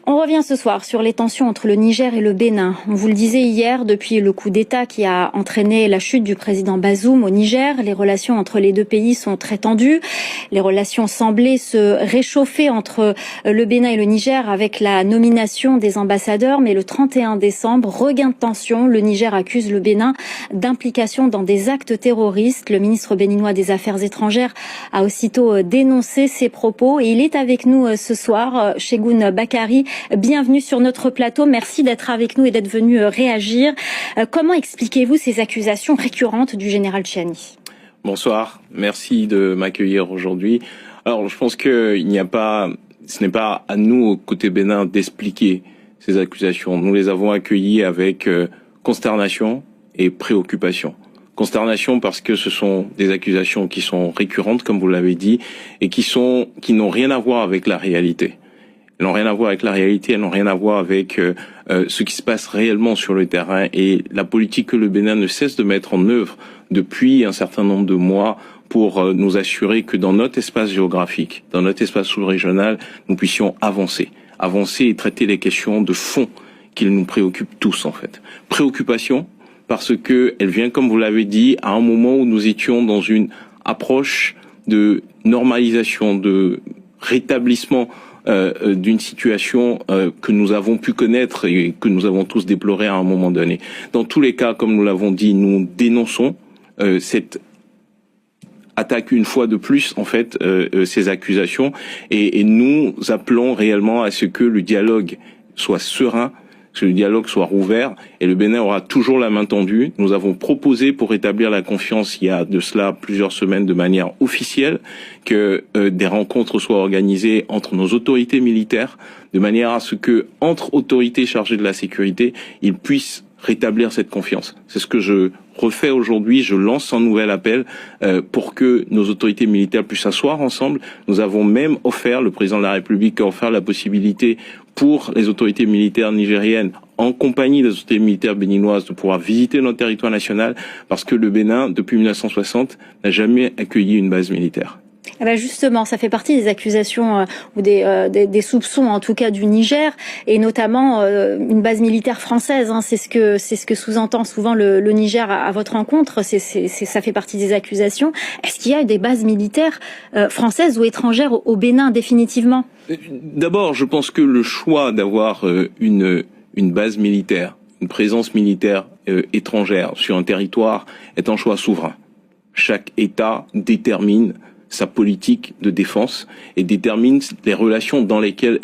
On revient ce soir sur les tensions entre le Niger et le Bénin. On vous le disait hier, depuis le coup d'État qui a entraîné la chute du président Bazoum au Niger, les relations entre les deux pays sont très tendues. Les relations semblaient se réchauffer entre le Bénin et le Niger avec la nomination des ambassadeurs. Mais le 31 décembre, regain de tension, le Niger accuse le Bénin d'implication dans des actes terroristes. Le ministre béninois des Affaires étrangères a aussitôt dénoncé ces propos et il est avec nous ce soir, Cheikhoun Bakari. Bienvenue sur notre plateau. Merci d'être avec nous et d'être venu réagir. Comment expliquez-vous ces accusations récurrentes du général Tchiani? Bonsoir. Merci de m'accueillir aujourd'hui. Alors, je pense que ce n'est pas à nous, au côté Bénin, d'expliquer ces accusations. Nous les avons accueillies avec consternation et préoccupation. Consternation parce que ce sont des accusations qui sont récurrentes, comme vous l'avez dit, et qui n'ont rien à voir avec la réalité. Elles n'ont rien à voir avec la réalité, elles n'ont rien à voir avec ce qui se passe réellement sur le terrain et la politique que le Bénin ne cesse de mettre en œuvre depuis un certain nombre de mois pour nous assurer que dans notre espace géographique, dans notre espace sous-régional, nous puissions avancer et traiter les questions de fond qui nous préoccupent tous en fait. Préoccupation parce que elle vient, comme vous l'avez dit, à un moment où nous étions dans une approche de normalisation, de rétablissement d'une situation que nous avons pu connaître et que nous avons tous déploré à un moment donné. Dans tous les cas, comme nous l'avons dit, nous dénonçons cette attaque une fois de plus, en fait, ces accusations, et nous appelons réellement à ce que le dialogue soit serein, que le dialogue soit rouvert, et le Bénin aura toujours la main tendue. Nous avons proposé, pour rétablir la confiance il y a de cela plusieurs semaines de manière officielle, que des rencontres soient organisées entre nos autorités militaires, de manière à ce que, entre autorités chargées de la sécurité, ils puissent rétablir cette confiance. C'est ce que je refais aujourd'hui, je lance un nouvel appel pour que nos autorités militaires puissent s'asseoir ensemble. Nous avons même offert, le président de la République a offert la possibilité pour les autorités militaires nigériennes, en compagnie des autorités militaires béninoises, de pouvoir visiter notre territoire national, parce que le Bénin, depuis 1960, n'a jamais accueilli une base militaire. Eh ben justement, ça fait partie des accusations ou des soupçons, en tout cas du Niger, et notamment une base militaire française. Hein, c'est ce que sous-entend souvent le Niger à votre rencontre. Ça fait partie des accusations. Est-ce qu'il y a des bases militaires françaises ou étrangères au Bénin définitivement? D'abord, je pense que le choix d'avoir une base militaire, une présence militaire étrangère sur un territoire est un choix souverain. Chaque État détermine sa politique de défense et détermine les relations dans lesquelles